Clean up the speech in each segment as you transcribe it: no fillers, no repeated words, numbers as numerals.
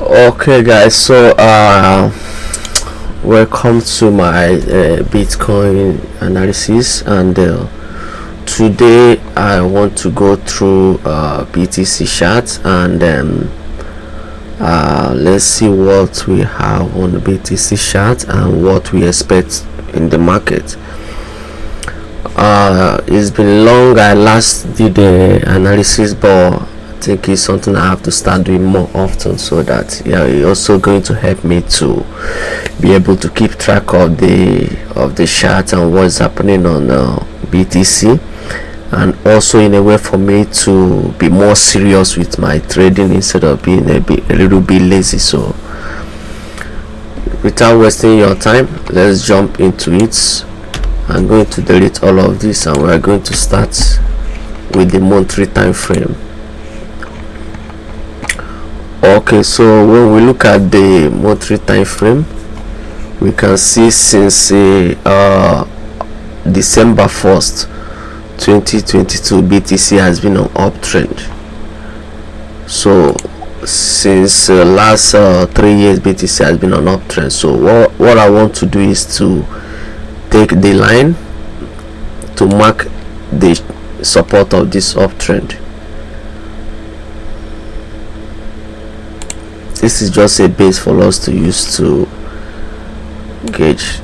Okay, guys, so welcome to my Bitcoin analysis, and today I want to go through BTC chart, and let's see what we have on the BTC chart and what we expect in the market. It's been long. I last did the analysis, but I think it's something I have to start doing more often, so that it's also going to help me to be able to keep track of the chart and what's happening on BTC, and also in a way for me to be more serious with my trading instead of being a little bit lazy. So without wasting your time, let's jump into it. I'm going to delete all of this, and we're going to start with the monthly time frame. Okay, so when we look at the monthly time frame, we can see since December 1st 2022 BTC has been on uptrend. So since last 3 years BTC has been on uptrend. So what I want to do is to take the line to mark the support of this uptrend. This is just a base for us to use to gauge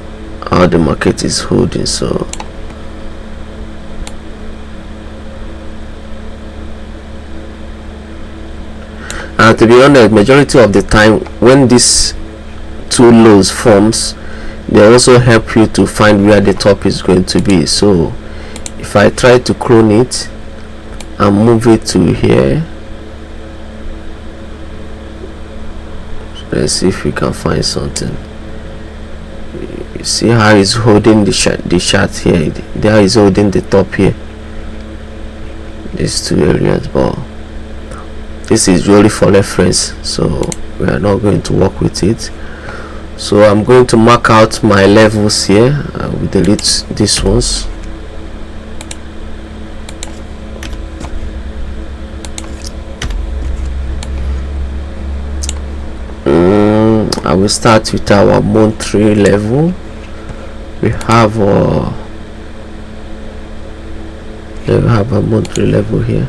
how the market is holding. So and to be honest, majority of the time when these two lows forms, they also help you to find where the top is going to be. So if I try to clone it and move it to here, let's see if we can find something. You see how it's holding the chart here. There is holding the top here, these two areas, but this is really for reference, so we are not going to work with it. So I'm going to mark out my levels here. I will delete these ones. I will start with our monthly level. We have a monthly level here.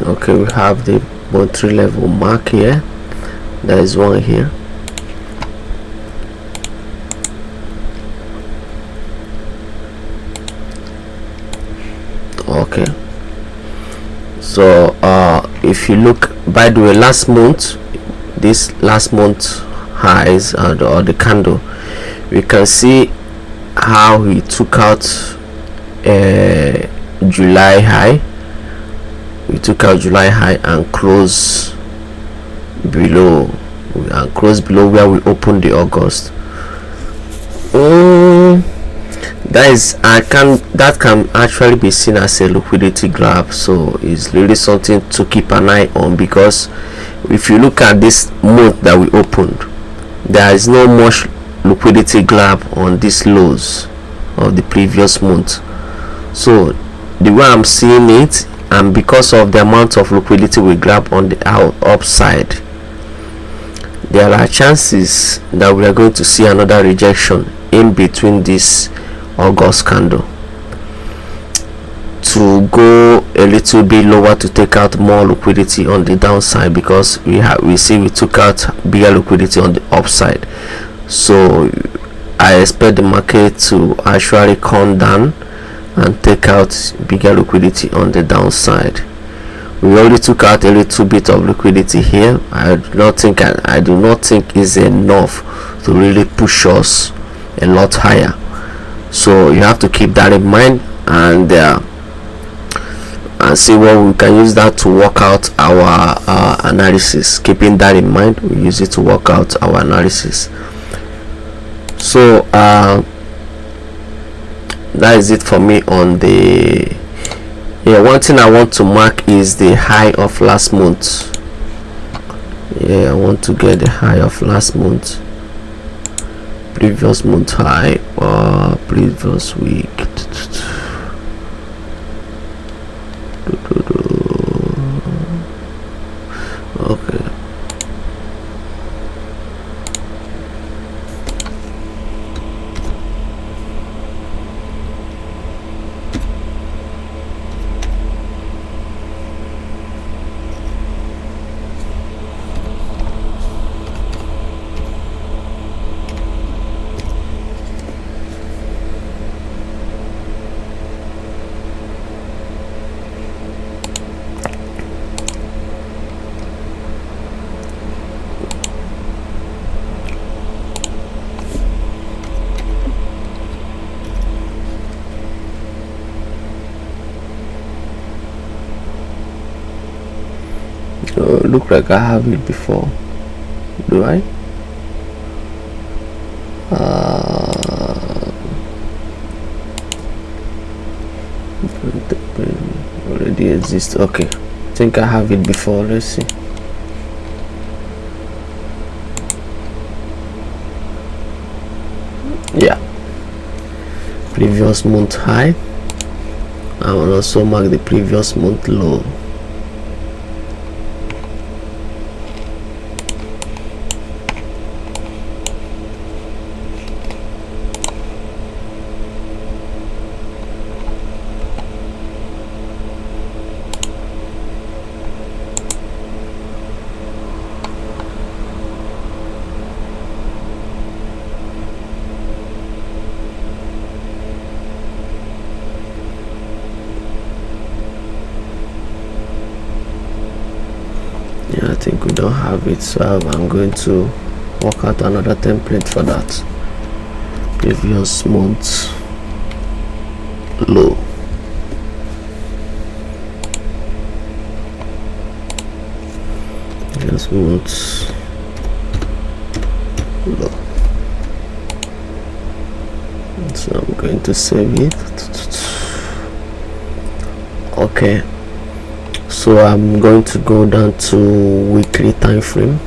Okay, we have the monthly level mark here. There is one here. Okay, so if you look, by the way, last month, this last month highs and or the candle, we can see how we took out a July high. We took out July high and close below where we opened the August. That can actually be seen as a liquidity grab, so it's really something to keep an eye on, because if you look at this month that we opened, there is no much liquidity grab on these lows of the previous month. So the way I'm seeing it, and because of the amount of liquidity we grab on the upside, there are chances that we are going to see another rejection in between this August candle to go a little bit lower to take out more liquidity on the downside, because we took out bigger liquidity on the upside. So I expect the market to actually come down and take out bigger liquidity on the downside. We already took out a little bit of liquidity here. I do not think is enough to really push us a lot higher. So you have to keep that in mind, and and see what we can use that to work out our analysis. Keeping that in mind, we use it to work out our analysis. So that is it for me on the one thing I want to mark is the high of last month. I want to get the high of last month, previous month high or previous week. Okay. Look like I have it before. Do I? Already exists. Okay, I think I have it before. Let's see. Yeah, previous month high. I will also mark the previous month low. I think we don't have it, so I'm going to work out another template for that. Previous month low. Previous month low. So I'm going to save it. Okay. So I'm going to go down to weekly time frame.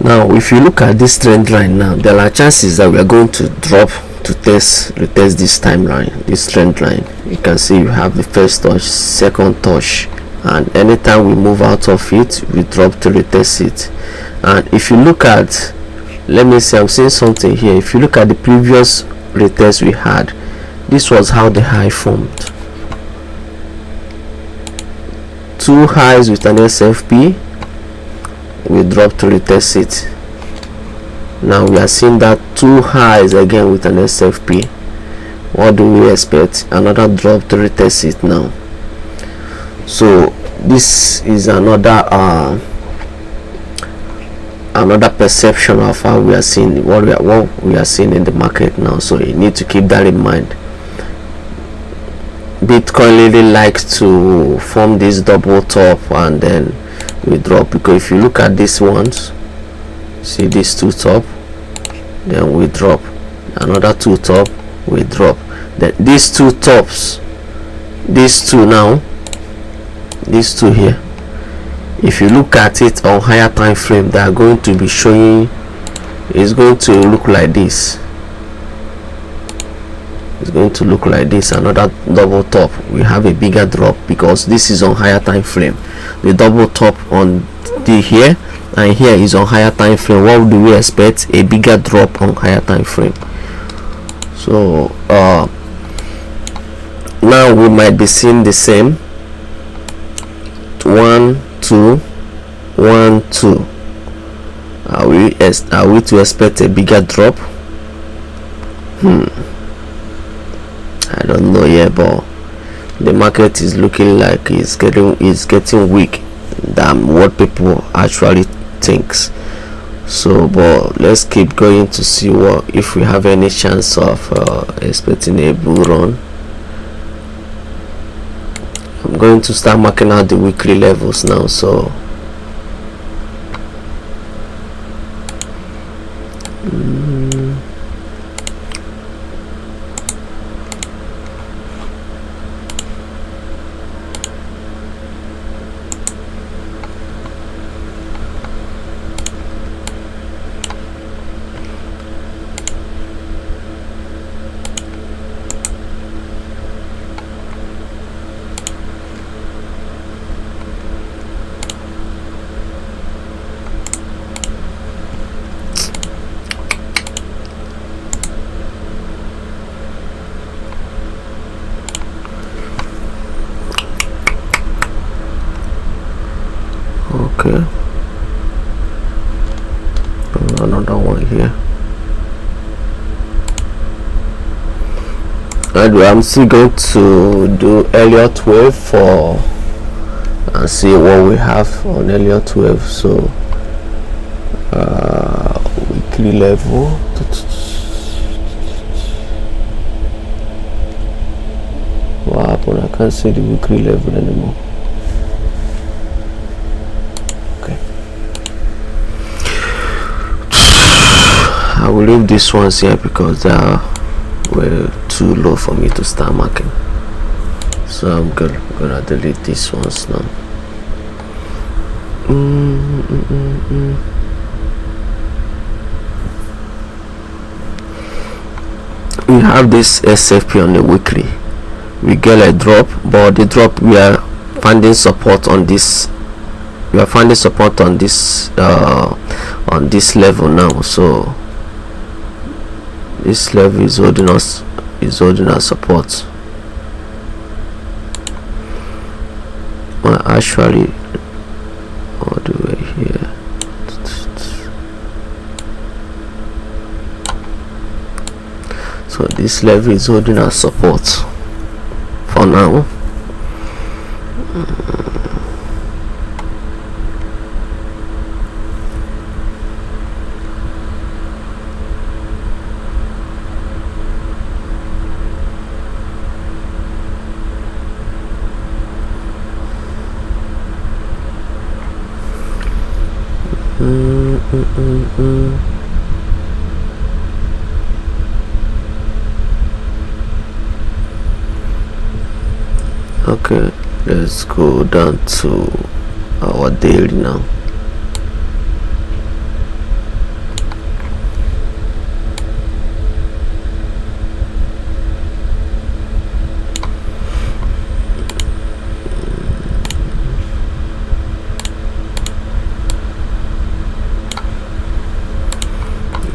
Now if you look at this trend line now, there are chances that we are going to drop to retest this timeline, this trend line. You can see you have the first touch, second touch, and anytime we move out of it, we drop to retest it. And if you look at, let me see, I'm seeing something here. If you look at the previous retest we had, this was how the high formed. Two highs with an SFP, we drop to retest it. Now we are seeing that two highs again with an SFP. What do we expect? Another drop to retest it now. So this is another perception of how we are seeing what we are seeing in the market now. So you need to keep that in mind. Bitcoin really likes to form this double top and then we drop, because if you look at these ones, see these two top, then we drop, another two top, we drop, then these two tops, these two now, these two here, if you look at it on higher time frame, they are going to be showing, it's going to look like this. It's going to look like this, another double top. We have a bigger drop because this is on higher time frame. The double top on the here and here is on higher time frame. What do we expect? A bigger drop on higher time frame. So now we might be seeing the same 1 2 1 2. Are we to expect a bigger drop? I don't know yet, but the market is looking like it's getting weak than what people actually thinks. So but let's keep going to see what if we have any chance of expecting a bull run. I'm going to start marking out the weekly levels now. So okay, another one here. Anyway, I'm still going to do Elliott wave for and see what we have on Elliott wave. So weekly level. What happened? I can't see the weekly level anymore. I will leave these ones here because they were too low for me to start marking. So I'm gonna delete these ones now. We have this SFP on the weekly. We get a drop, but the drop we are finding support on this. We are finding support on this level now. So this level is holding us support. Well, actually all the way here. So this level is holding us support for now. Okay, let's go down to our daily now.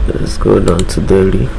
Let's go down to daily.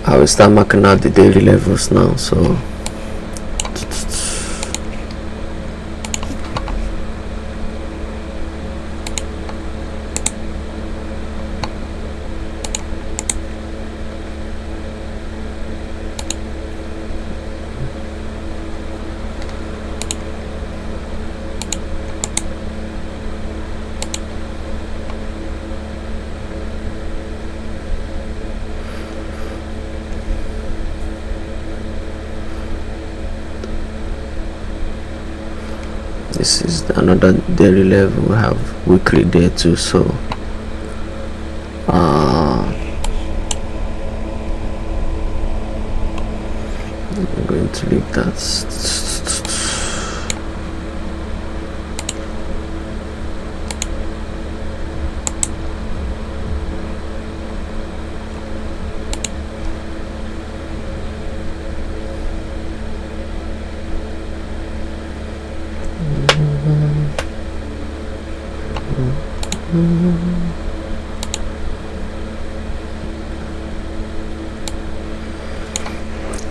I will start marking out the daily levels now. So this is another daily level. We have weekly there too. So I'm going to leave that.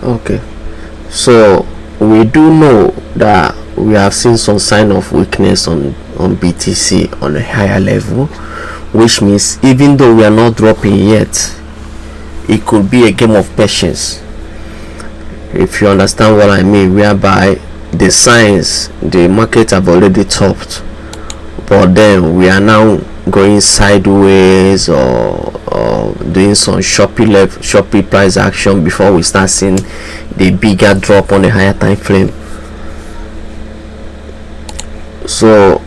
Okay, so we do know that we have seen some sign of weakness on BTC on a higher level, which means even though we are not dropping yet, it could be a game of patience, if you understand what I mean, whereby the signs, the market have already topped, but then we are now going sideways or doing some choppy price action before we start seeing the bigger drop on the higher time frame. So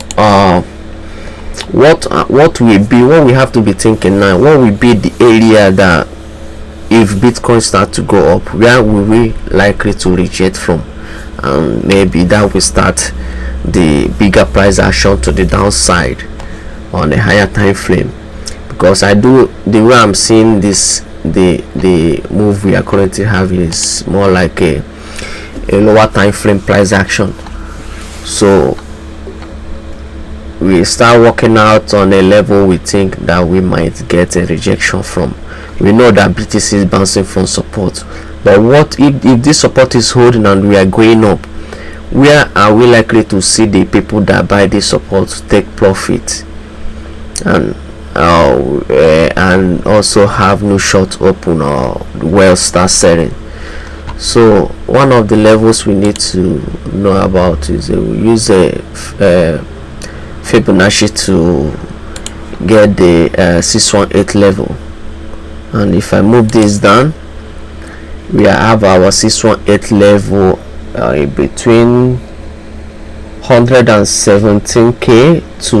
what we have to be thinking now, what will be the area that if Bitcoin start to go up, where will we likely to reject from, and maybe that will start the bigger price action to the downside on a higher time frame. Because the way I'm seeing this, the move we are currently having is more like a lower time frame price action. So we start working out on a level we think that we might get a rejection from. We know that BTC is bouncing from support, but what if this support is holding and we are going up? Where are we likely to see the people that buy this support take profit and also have no short open or well start selling? So one of the levels we need to know about is we use a Fibonacci to get the 618 level, and if I move this down, we have our 618 level between 117k to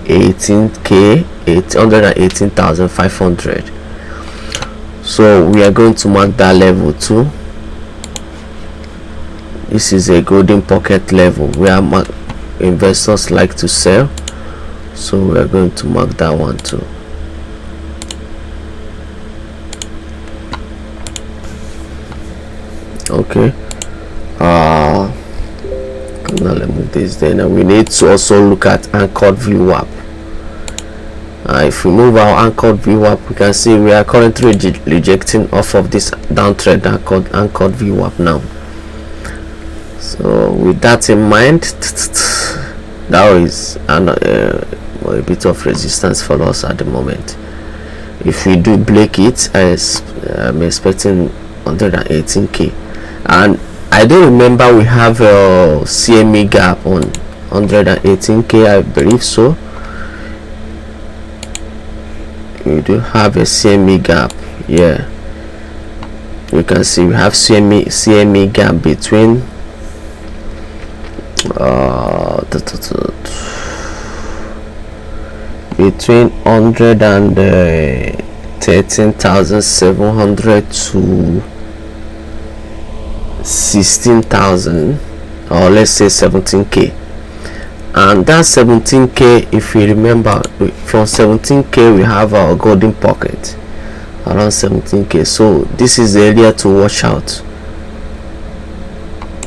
18k, 118,500. So we are going to mark that level too. This is a golden pocket level where investors like to sell, so we are going to mark that one too. Okay, now let me move this there. Now we need to also look at anchored VWAP. If we move our anchored VWAP, we can see we are currently rejecting off of this downtrend anchored VWAP now. So with that in mind, that is a bit of resistance for us at the moment. If we do break it, I'm expecting 118k, and I don't remember we have a CME gap on 118k, I believe so. We do have a CME gap. Yeah, you can see we have CME gap between between 113,700 to 16,000, or let's say 17k. And that 17k, if you remember, from 17k we have our golden pocket around 17k. So this is the area to watch out,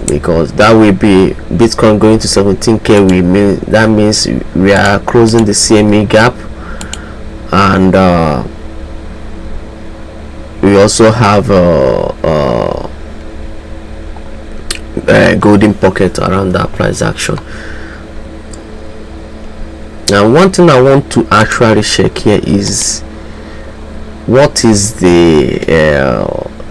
because that will be Bitcoin going to 17k. That means we are closing the CME gap, and we also have a golden pocket around that price action. Now one thing I want to actually check here is what is the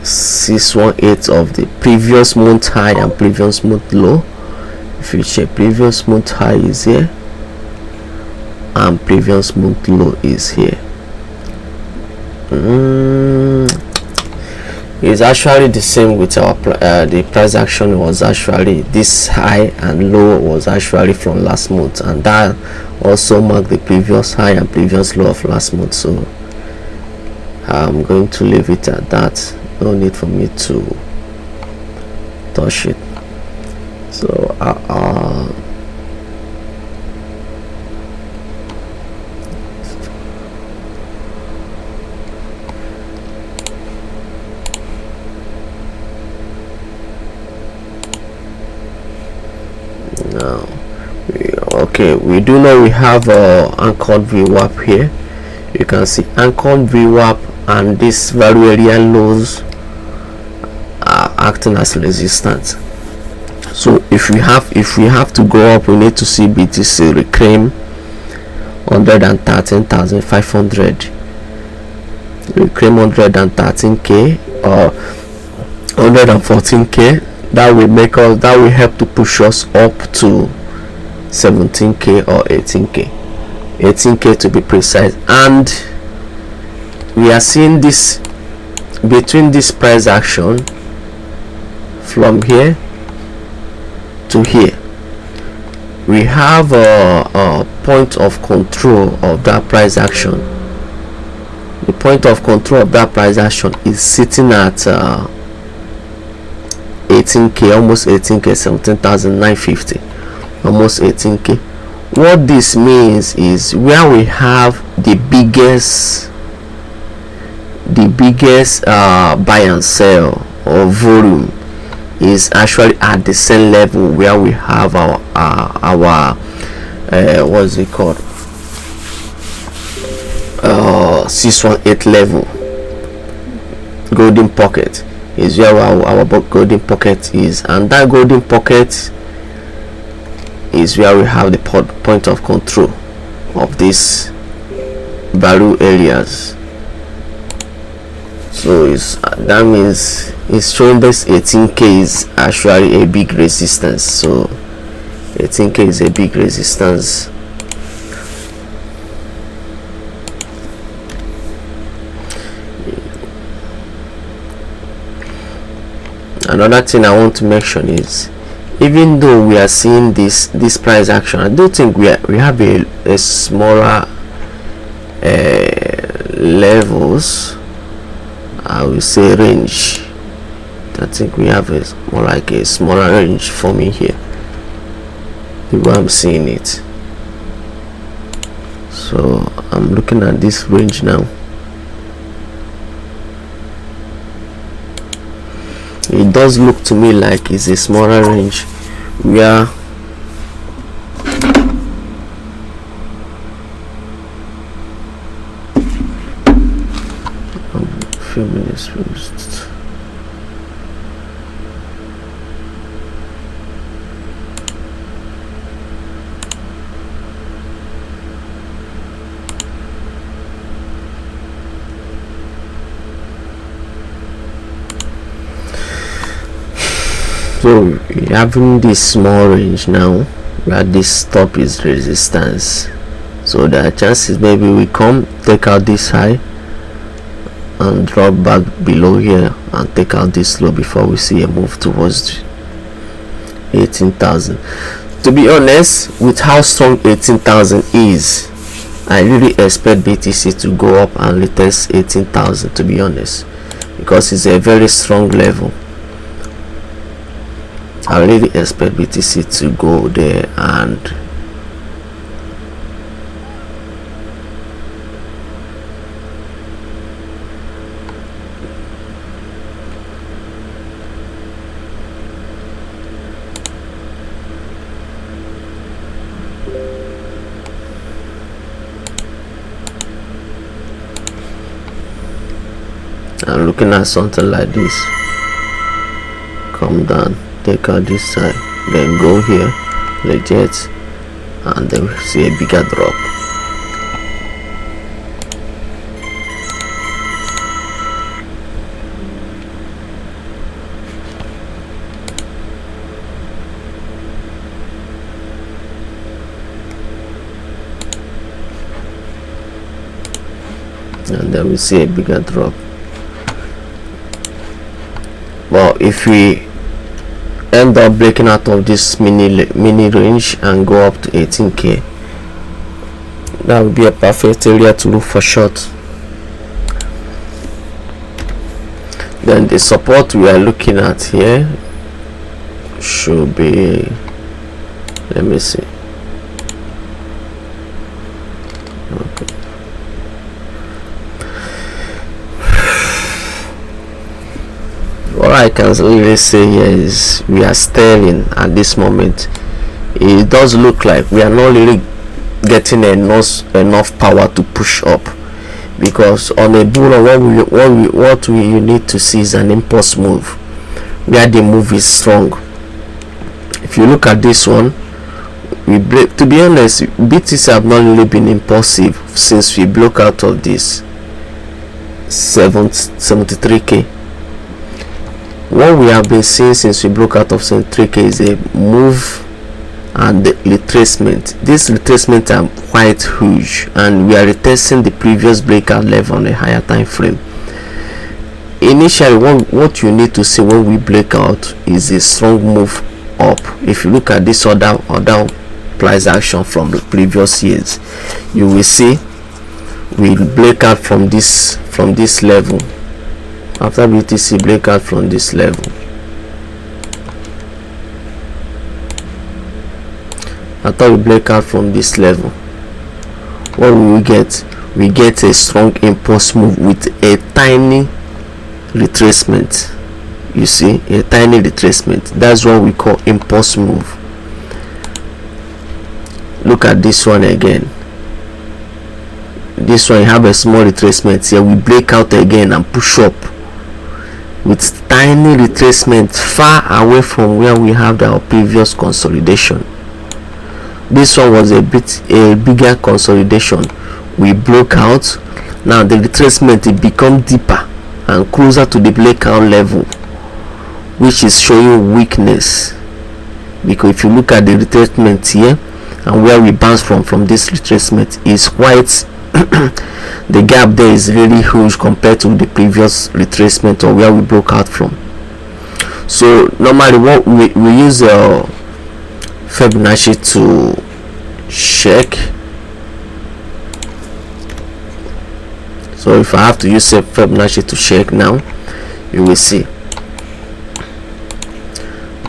618 of the previous month high and previous month low. If you check, previous month high is here and previous month low is here. It's actually the same with our the price action was actually this high and low was actually from last month, and that also marked the previous high and previous low of last month. So I'm going to leave it at that. No need for me to touch it. So now okay, we do know we have anchored VWAP here. You can see anchored VWAP and this value area lows are acting as resistance. So if we have to go up, we need to see BTC reclaim 113,500, reclaim 113k or 114k. That will help to push us up to 17k or 18k to be precise. And we are seeing this between this price action from here to here. We have a point of control of that price action. The point of control of that price action is sitting at 18k, almost 18k, 17,950, almost 18k. What this means is where we have the biggest buy and sell or volume is actually at the same level where we have our what's it called, 618 level. Golden pocket is where our golden pocket is, and that golden pocket is where we have the point of control of these value areas. So that means it's showing this 18k is actually a big resistance. So 18k is a big resistance. Another thing I want to mention is, even though we are seeing this price action, I don't think we have a smaller levels, I will say range. I think we have a more like a smaller range for me here, the way I'm seeing it. So I'm looking at this range now. It does look to me like it's a smaller range where a few minutes first. So we're having this small range now where this top is resistance. So there are chances maybe we come take out this high and drop back below here and take out this low before we see a move towards 18,000. To be honest, with how strong 18,000 is, I really expect BTC to go up and retest 18,000, to be honest, because it's a very strong level. I really expect BTC to go there and I'm looking at something like this. Come down, take out this side, then go here, reject, and then we see a bigger drop. And then we see a bigger drop. Well, if we end up breaking out of this mini range and go up to 18k, that would be a perfect area to look for short. Then the support we are looking at here should be, let me see. Okay. What I can really say here is we are sterling at this moment. It does look like we are not really getting enough power to push up, because on a bull run, what we need to see is an impulse move where the move is strong. If you look at this one, we break. To be honest, BTC have not really been impulsive since we broke out of this 73k. What we have been seeing since we broke out of 73k is a move and the retracement. This retracement are quite huge, and we are retesting the previous breakout level on a higher time frame. Initially, what you need to see when we break out is a strong move up. If you look at this other price action from the previous years, you will see we break out from this level. After BTC break out from this level, after we break out from this level, what will we get? We get a strong impulse move with a tiny retracement. You see, a tiny retracement. That's what we call impulse move. Look at this one again. This one, you have a small retracement here. We break out again and push up with tiny retracement far away from where we have our previous consolidation. This one was a bigger consolidation. We broke out. Now the retracement, it become deeper and closer to the breakout level, which is showing weakness. Because if you look at the retracement here and where we bounce from this retracement is quite the gap there is really huge compared to the previous retracement or where we broke out from. So normally what we use Fibonacci to check. So if I have to use Fibonacci to check now, you will see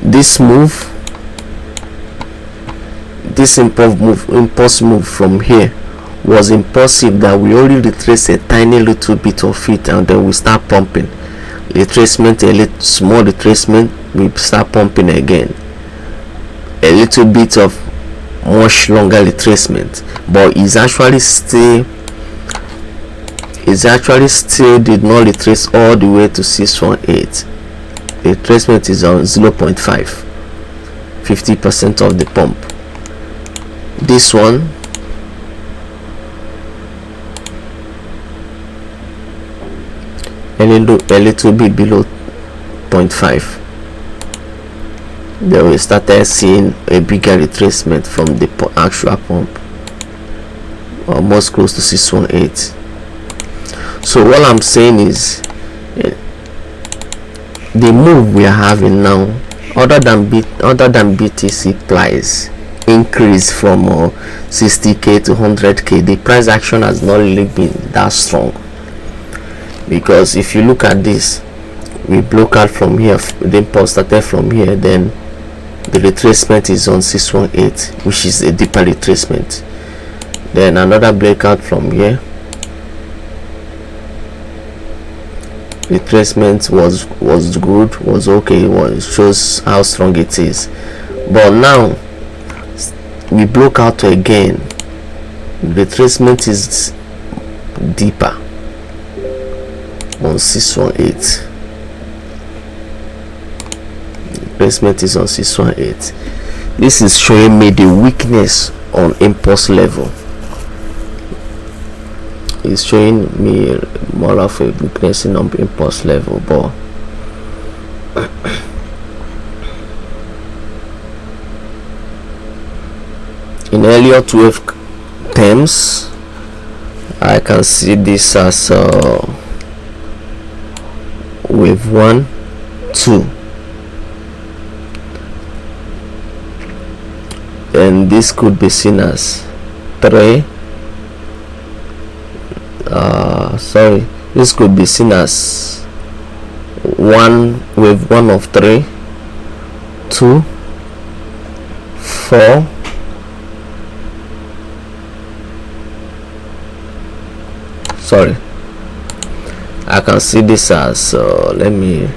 this move, this impulse move from here was impulsive, that we only retrace a tiny little bit of it and then we start pumping. Retracement, a little small retracement, we start pumping again. A little bit of much longer retracement, but it's actually still did not retrace all the way to 618. The retracement is on 0.5, 50% of the pump. This one a little bit below 0.5. Then we started seeing a bigger retracement from the actual pump, almost close to 618. So what I'm saying is the move we are having now, other than BTC price increase from 60k to 100k, the price action has not really been that strong. Because if you look at this, we broke out from here, the impulse started from here, then the retracement is on 618, which is a deeper retracement. Then another breakout from here, retracement was good, was okay, shows how strong it is. But now we broke out again, retracement is deeper on 618. Retracement is on 618. This is showing me the weakness on impulse level. It's showing me more of a weakness in impulse level, but in earlier 12 terms, I can see this as wave 1, 2, and this could be seen as 3. This could be seen as wave 1 of 3, 2 4 sorry, I can see this as let me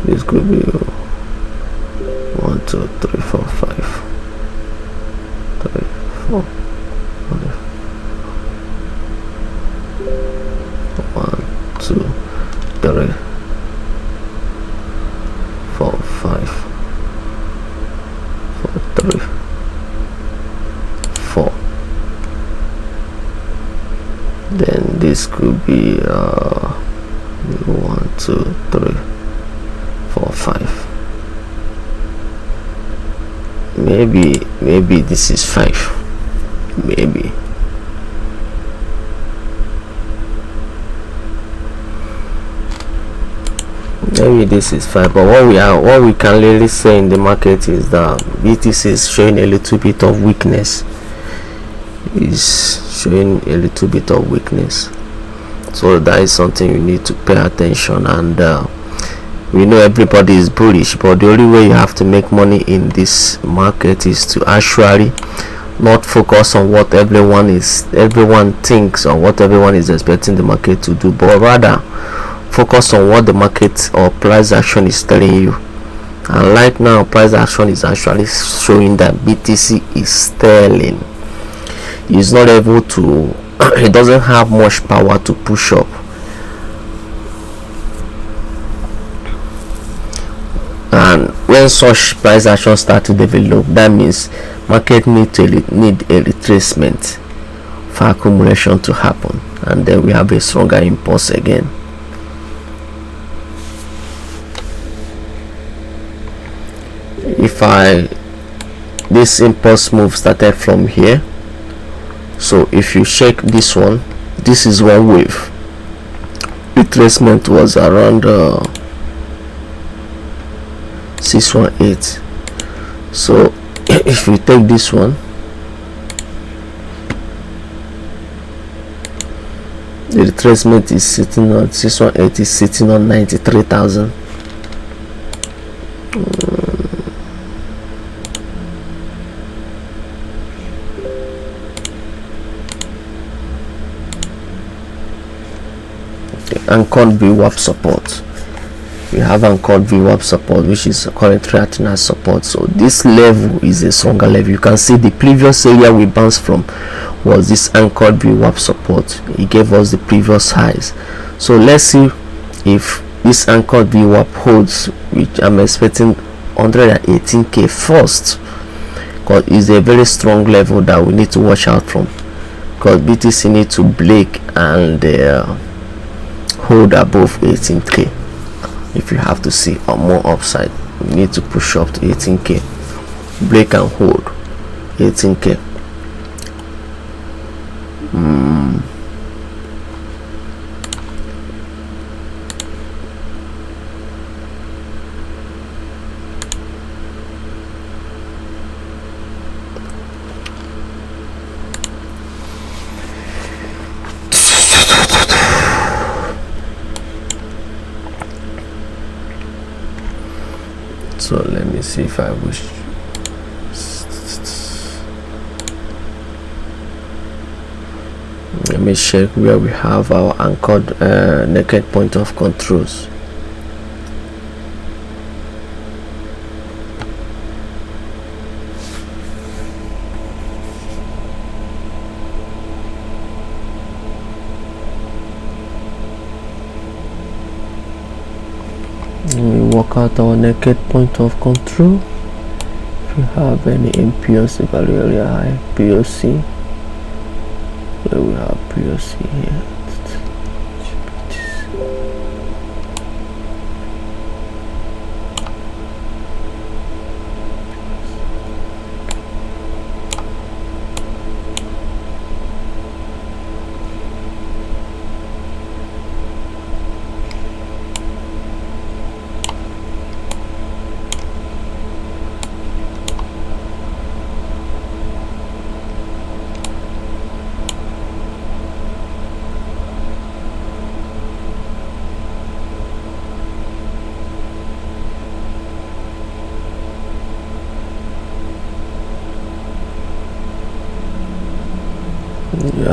this could be 1 2 3 4 5 3 4 1 2 3 4 5 4 3 4. Then this could be 1 2 3 4 5. Maybe this is 5. Maybe this is 5, but what we can really say in the market is that BTC is showing a little bit of weakness. So that is something you need to pay attention. And we know everybody is bullish, but the only way you have to make money in this market is to actually not focus on what everyone thinks or what everyone is expecting the market to do, but rather focus on what the market or price action is telling you. And right now price action is actually showing that BTC is sterling. It's not able to it doesn't have much power to push up. And when such price action start to develop, that means market need a retracement for accumulation to happen, and then we have a stronger impulse again. If this impulse move started from here, so if you check this one, this is one wave. Retracement was around 618. So if we take this one, the retracement is sitting on 618, is sitting on 93,000. Anchored VWAP support. We have anchored VWAP support, which is currently acting as support. So this level is a stronger level. You can see the previous area we bounced from was this anchored VWAP support. It gave us the previous highs. So let's see if this anchored VWAP holds, which I'm expecting 118k first, because it's a very strong level that we need to watch out from, because BTC need to break and hold above 18k. If you have to see a more upside, you need to push up to 18k, break and hold 18k. So let me see if I wish. Let me check where we have our anchored naked point of controls. Work out our naked point of control. If you have any MPOC value area high, POC, where we have POC here.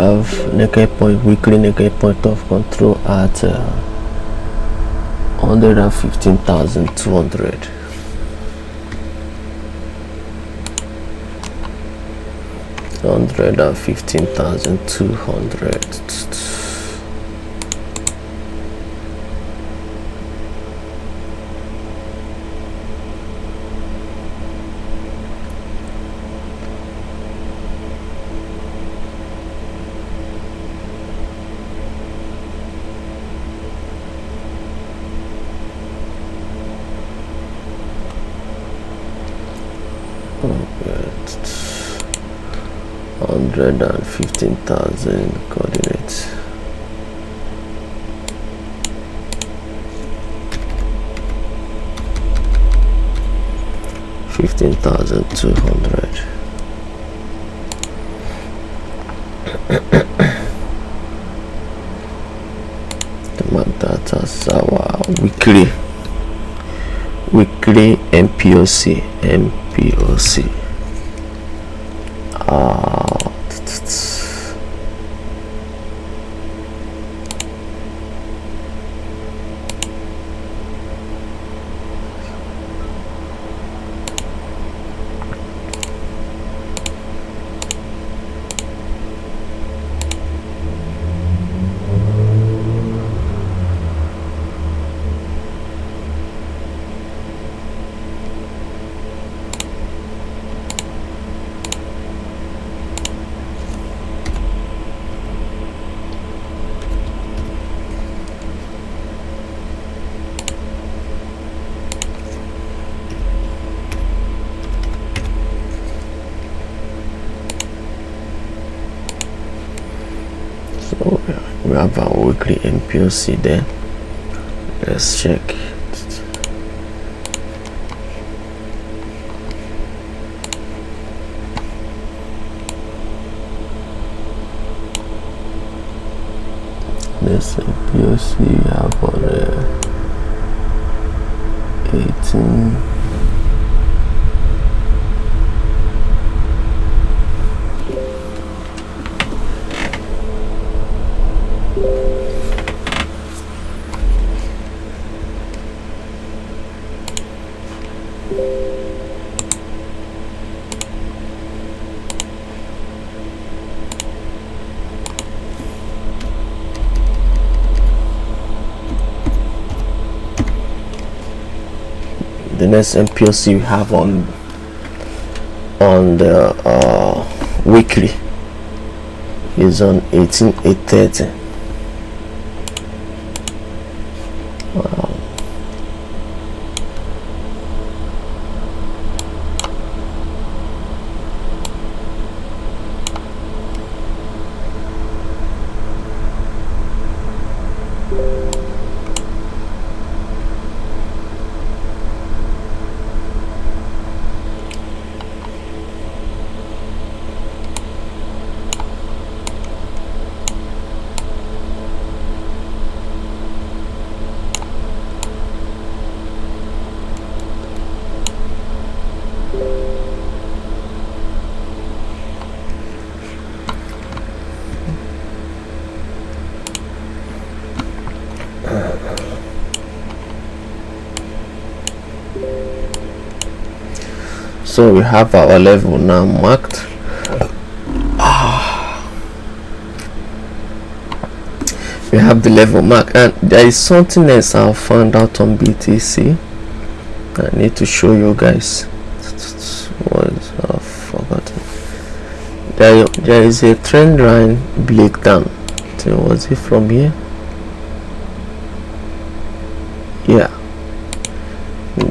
have naked point, weekly naked point of control at 115,200. $115,200. $115,000 coordinates. $15,200. The mark that as our weekly MPOC. So we have our weekly MPOC there. Let's check. This MPOC we have on 18. The next MPOC we have on the weekly is on 18,830. Wow. So we have our level now marked. We have the level mark, and there is something else I found out on BTC. I need to show you guys. I've forgotten. There is a trend line breakdown. So was it from here? Yeah,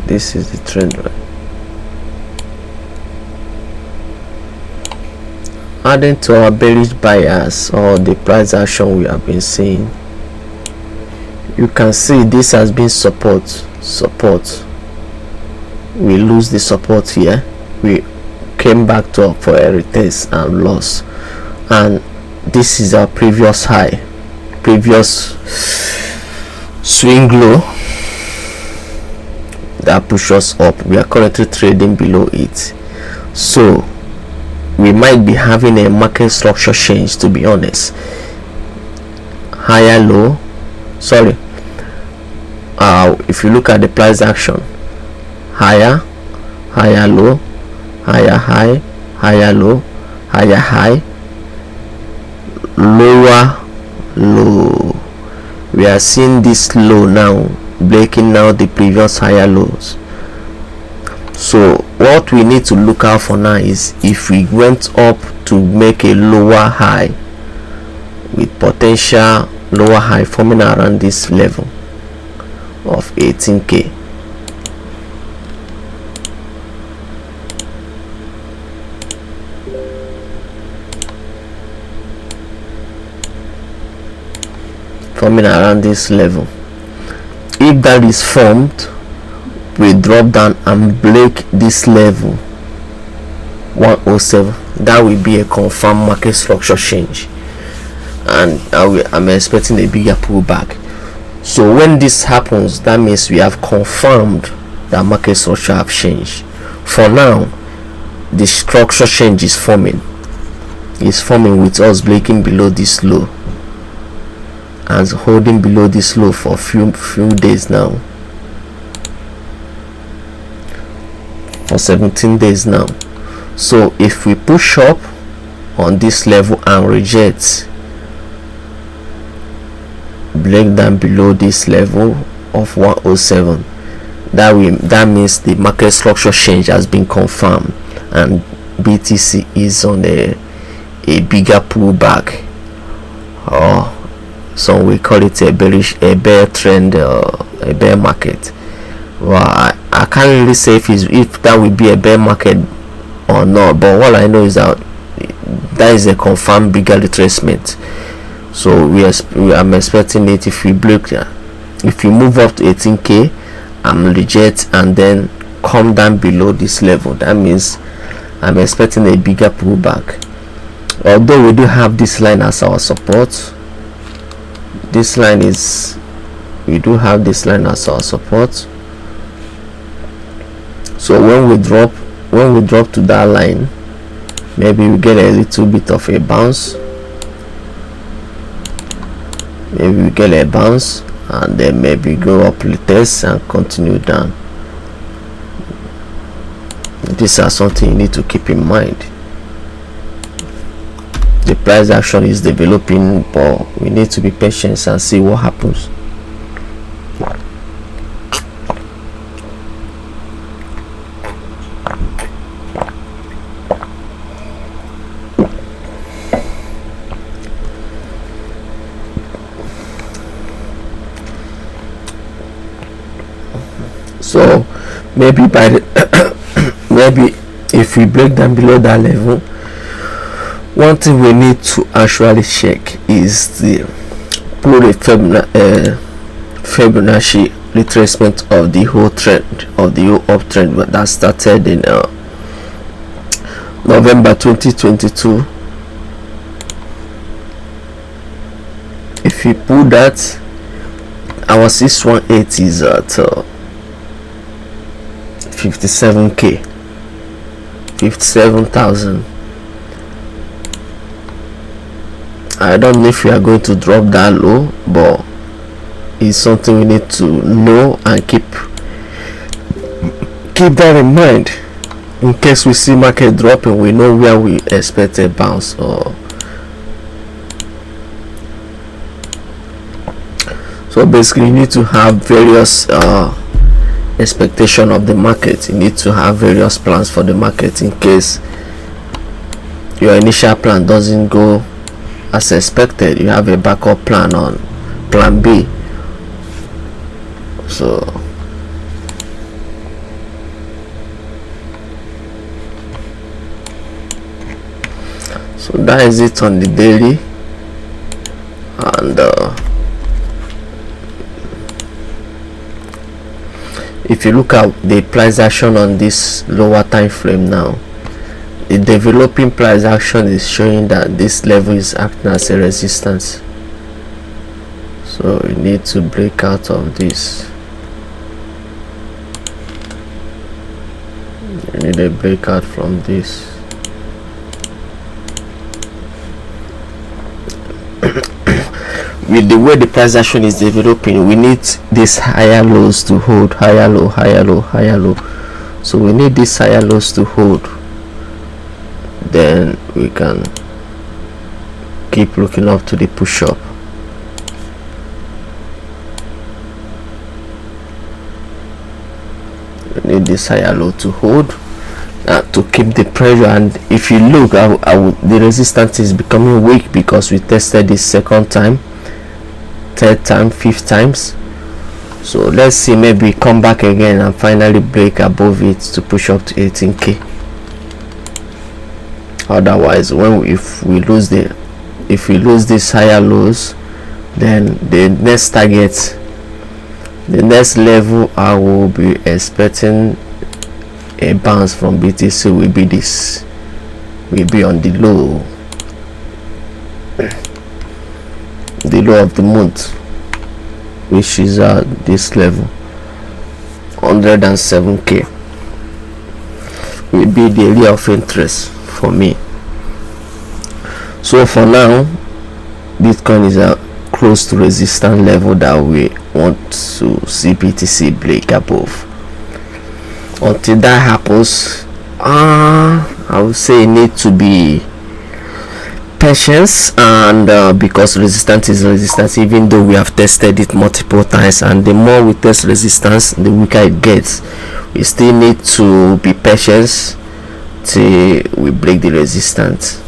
this is the trend line. Adding to our bearish bias or the price action we have been seeing, you can see this has been support. We lose the support here, we came back to up for a retest and loss, and this is our previous high, previous swing low that pushed us up. We are currently trading below it, so we might be having a market structure change, to be honest. Higher low, sorry, if you look at the price action, higher low, higher high, higher low, higher high, lower low. We are seeing this low now breaking now the previous higher lows. So what we need to look out for now is if we went up to make a lower high with potential lower high forming around this level of 18k. Forming around this level. If that is formed, we drop down and break this level 107. That will be a confirmed market structure change, and I'm expecting a bigger pullback. So when this happens, that means we have confirmed that market structure have changed. For now, the structure change is forming. It's forming with us breaking below this low and holding below this low for few days now, for 17 days now. So if we push up on this level and reject, break down below this level of 107, that means the market structure change has been confirmed and BTC is on a bigger pullback, or some we call it a bear trend, a bear market. Well, I can't really say if that will be a bear market or not, but all I know is that is a confirmed bigger retracement. So I'm expecting it. If we break, if we move up to 18k and reject and then come down below this level, that means I'm expecting a bigger pullback. Although we do have this line as our support, we do have this line as our support. So when we drop to that line, maybe we get a little bit of a bounce, and then maybe go up retest and continue down. These are something you need to keep in mind. The price action is developing, but we need to be patient and see what happens. So maybe by the maybe if we break down below that level, one thing we need to actually check is the Fibonacci retracement of the whole trend, of the whole uptrend that started in November 2022. If we pull that, our 618 is at 57k, 57,000. I don't know if we are going to drop that low, but it's something we need to know and keep that in mind in case we see market dropping. We know where we expect a bounce. Or so basically you need to have various expectation of the market. You need to have various plans for the market in case your initial plan doesn't go as expected. You have a backup plan on plan B. So that is it on the daily. And if you look at the price action on this lower time frame now, the developing price action is showing that this level is acting as a resistance. So we need to break out of this. We need a breakout from this. with the way the price action is developing, we need these higher lows to hold, higher low, higher low, higher low. So we need these higher lows to hold, then we can keep looking up to the push up. We need this higher low to hold to keep the pressure. And if you look, the resistance is becoming weak because we tested this second time, third time, fifth times. So let's see, maybe come back again and finally break above it to push up to 18k. Otherwise, if we lose these higher lows, then the next target, the next level I will be expecting a bounce from BTC will be this, will be on the low of the month, which is at this level, 107k will be the area of interest for me. So for now, Bitcoin is close to resistance level that we want to see BTC break above. Until that happens, I would say it need to be patience, and because resistance is resistance, even though we have tested it multiple times, and the more we test resistance, the weaker it gets. We still need to be patient till we break the resistance.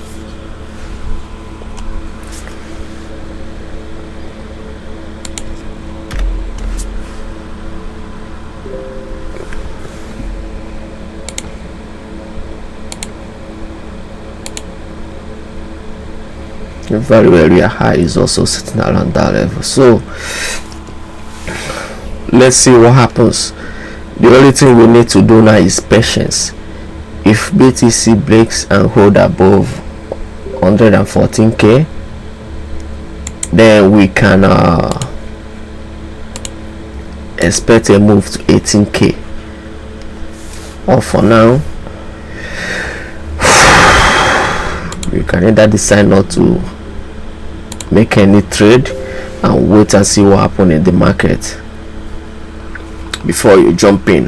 Very high is also sitting around that level. So let's see what happens. The only thing we need to do now is patience. If BTC breaks and hold above 114k, then we can expect a move to 18k. Or for now, you can either decide not to make any trade and wait and see what happens in the market before you jump in.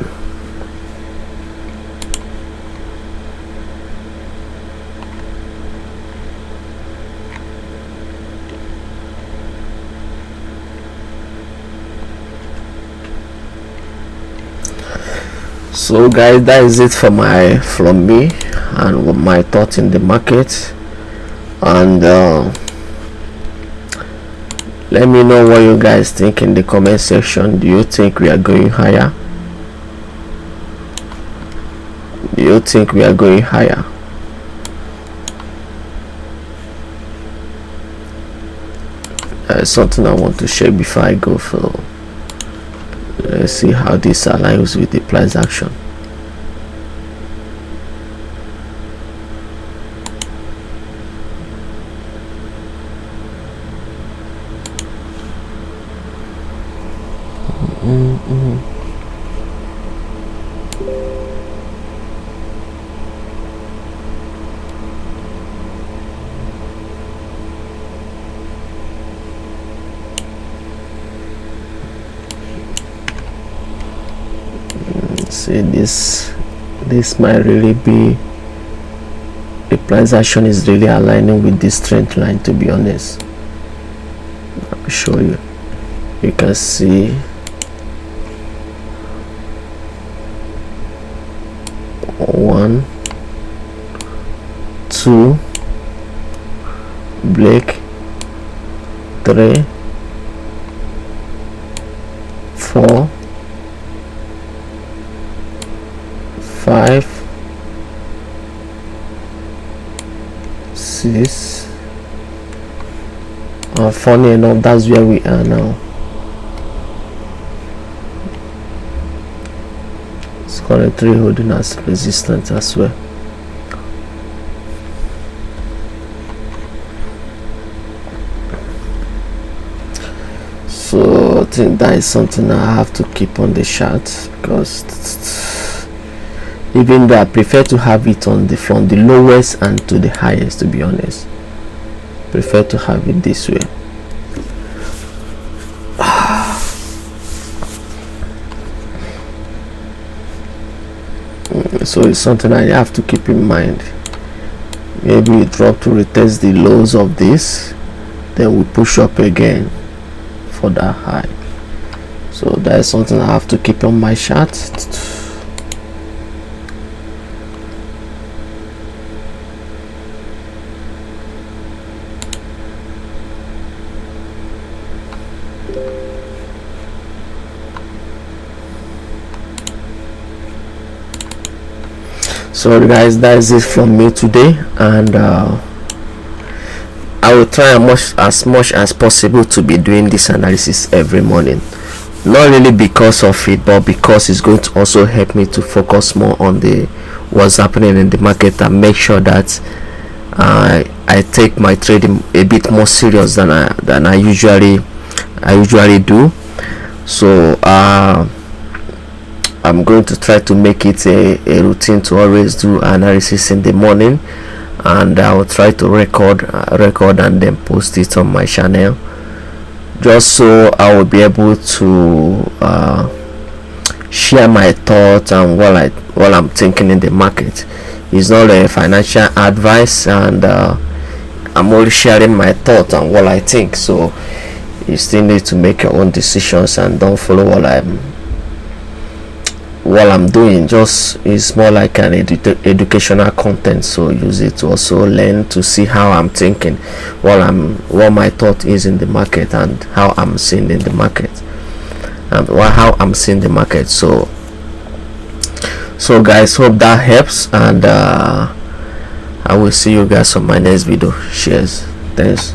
So guys, that is it from me and my thoughts in the market. And let me know what you guys think in the comment section. Do you think we are going higher? Do you think we are going higher? Something I want to share before I go. For let's see how this aligns with the price action. See, this might really be, the price action is really aligning with this trend line, to be honest. I'll show you. You can see one, two, break, 3, 4, 5, 6, and funny enough, that's where we are now. It's currently holding as resistance as well. So I think that is something I have to keep on the chart, because even though I prefer to have it on from the lowest and to the highest, to be honest, prefer to have it this way. so it's something I have to keep in mind. Maybe we drop to retest the lows of this, then we push up again for that high. So that is something I have to keep on my chart. So guys, that is it from me today, and I will try as much as possible to be doing this analysis every morning, not really because of it, but because it's going to also help me to focus more on the what's happening in the market and make sure that I take my trading a bit more serious than I usually do. So I'm going to try to make it a routine to always do analysis in the morning, and I will try to record and then post it on my channel, just so I will be able to share my thoughts and what I'm thinking in the market. It's not a financial advice, and I'm only sharing my thoughts and what I think. So you still need to make your own decisions and don't follow what I'm doing. Just is more like an educational content, so use it to also learn, to see how I'm thinking, what my thought is in the market, and how I'm seeing in the market, and how I'm seeing the market. So guys, hope that helps, and I will see you guys on my next video. Cheers. Thanks.